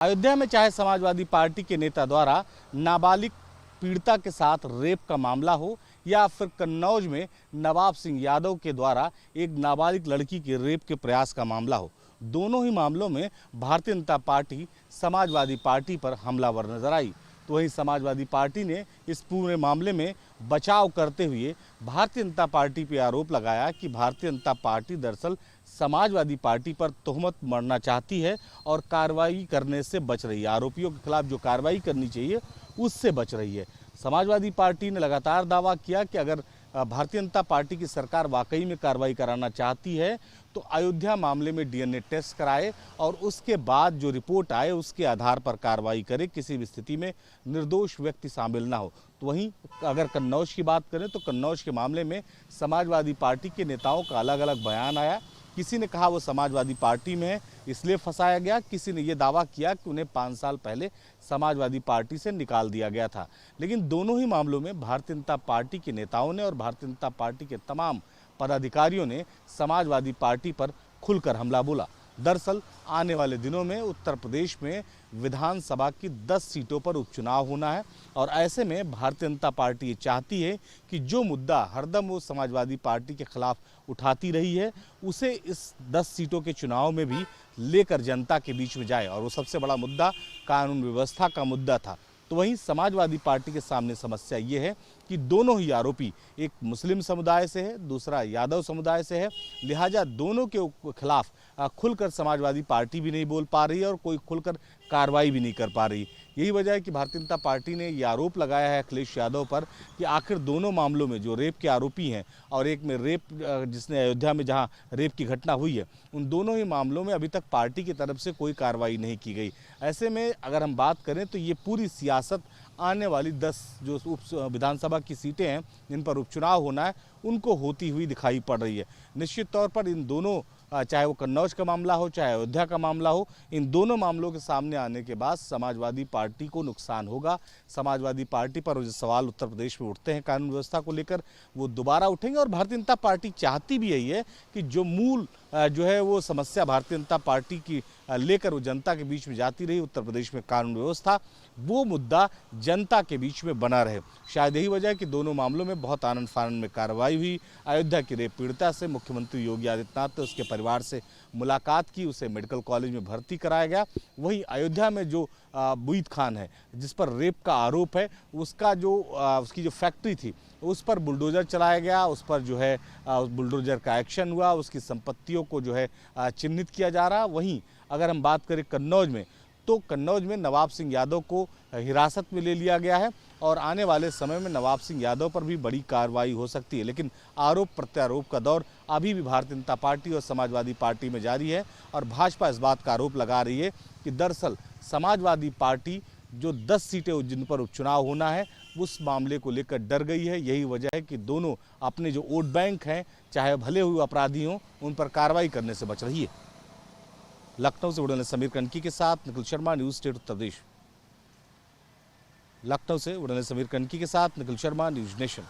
अयोध्या में चाहे समाजवादी पार्टी के नेता द्वारा नाबालिग पीड़िता के साथ रेप का मामला हो या फिर कन्नौज में नवाब सिंह यादव के द्वारा एक नाबालिग लड़की के रेप के प्रयास का मामला हो, दोनों ही मामलों में भारतीय जनता पार्टी समाजवादी पार्टी पर हमलावर नजर आई। तो वहीं समाजवादी पार्टी ने इस पूरे मामले में बचाव करते हुए भारतीय जनता पार्टी पर आरोप लगाया कि भारतीय जनता पार्टी दरअसल समाजवादी पार्टी पर तोहमत मढ़ना चाहती है और कार्रवाई करने से बच रही है। आरोपियों के खिलाफ जो कार्रवाई करनी चाहिए उससे बच रही है। समाजवादी पार्टी ने लगातार दावा किया कि अगर भारतीय जनता पार्टी की सरकार वाकई में कार्रवाई कराना चाहती है तो अयोध्या मामले में डीएनए टेस्ट कराए और उसके बाद जो रिपोर्ट आए उसके आधार पर कार्रवाई करे, किसी भी स्थिति में निर्दोष व्यक्ति शामिल ना हो। तो वहीं अगर कन्नौज की बात करें तो कन्नौज के मामले में समाजवादी पार्टी के नेताओं का अलग अलग बयान आया। किसी ने कहा वो समाजवादी पार्टी में है इसलिए फंसाया गया, किसी ने ये दावा किया कि उन्हें 5 साल पहले समाजवादी पार्टी से निकाल दिया गया था। लेकिन दोनों ही मामलों में भारतीय जनता पार्टी के नेताओं ने और भारतीय जनता पार्टी के तमाम पदाधिकारियों ने समाजवादी पार्टी पर खुलकर हमला बोला। दरअसल आने वाले दिनों में उत्तर प्रदेश में विधानसभा की 10 सीटों पर उपचुनाव होना है और ऐसे में भारतीय जनता पार्टी ये चाहती है कि जो मुद्दा हरदम वो समाजवादी पार्टी के खिलाफ उठाती रही है उसे इस 10 सीटों के चुनाव में भी लेकर जनता के बीच में जाए, और वो सबसे बड़ा मुद्दा कानून व्यवस्था का मुद्दा था। तो वहीं समाजवादी पार्टी के सामने समस्या ये है कि दोनों ही आरोपी, एक मुस्लिम समुदाय से है, दूसरा यादव समुदाय से है, लिहाजा दोनों के खिलाफ खुलकर समाजवादी पार्टी भी नहीं बोल पा रही है और कोई खुलकर कार्रवाई भी नहीं कर पा रही। यही वजह है कि भारतीय जनता पार्टी ने ये आरोप लगाया है अखिलेश यादव पर कि आखिर दोनों मामलों में जो रेप के आरोपी हैं और एक में रेप जिसने अयोध्या में जहां रेप की घटना हुई है, उन दोनों ही मामलों में अभी तक पार्टी की तरफ से कोई कार्रवाई नहीं की गई। ऐसे में अगर हम बात करें तो ये पूरी सियासत आने वाली 10 जो विधानसभा की सीटें हैं जिन पर उपचुनाव होना है उनको होती हुई दिखाई पड़ रही है। निश्चित तौर पर इन दोनों, चाहे वो कन्नौज का मामला हो चाहे अयोध्या का मामला हो, इन दोनों मामलों के सामने आने के बाद समाजवादी पार्टी को नुकसान होगा। समाजवादी पार्टी पर जो सवाल उत्तर प्रदेश में उठते हैं कानून व्यवस्था को लेकर वो दोबारा उठेंगे और भारतीय जनता पार्टी चाहती भी यही है कि जो मूल जो है वो समस्या भारतीय जनता पार्टी की लेकर वो जनता के बीच में जाती रही उत्तर प्रदेश में कानून व्यवस्था, वो मुद्दा जनता के बीच में बना रहे। शायद यही वजह है कि दोनों मामलों में बहुत आनंद फानंद में कार्रवाई हुई। अयोध्या की रेप पीड़िता से मुख्यमंत्री योगी आदित्यनाथ ने उसके परिवार से मुलाकात की, उसे मेडिकल कॉलेज में भर्ती कराया गया। वहीं अयोध्या में जो बुईद खान है जिस पर रेप का आरोप है, उसका जो उसकी जो फैक्ट्री थी उस पर बुलडोजर चलाया गया, उस पर जो है बुलडोजर का एक्शन हुआ, उसकी संपत्तियों को जो है चिन्हित किया जा रहा। वहीं अगर हम बात करें कन्नौज में तो कन्नौज में नवाब सिंह यादव को हिरासत में ले लिया गया है और आने वाले समय में नवाब सिंह यादव पर भी बड़ी कार्रवाई हो सकती है। लेकिन आरोप प्रत्यारोप का दौर अभी भी भारतीय जनता पार्टी और समाजवादी पार्टी में जारी है और भाजपा इस बात का आरोप लगा रही है कि दरअसल समाजवादी पार्टी जो 10 सीटें जिन पर उपचुनाव होना है उस मामले को लेकर डर गई है। यही वजह है कि दोनों अपने जो वोट बैंक हैं, चाहे भले हुए अपराधी हों, उन पर कार्रवाई करने से बच रही है। लखनऊ से उड़ने समीर कनकी के साथ निखिल शर्मा, न्यूज़ स्टेट उत्तर प्रदेश। लखनऊ से उड़ने समीर कनकी के साथ निखिल शर्मा, न्यूज़ नेशन।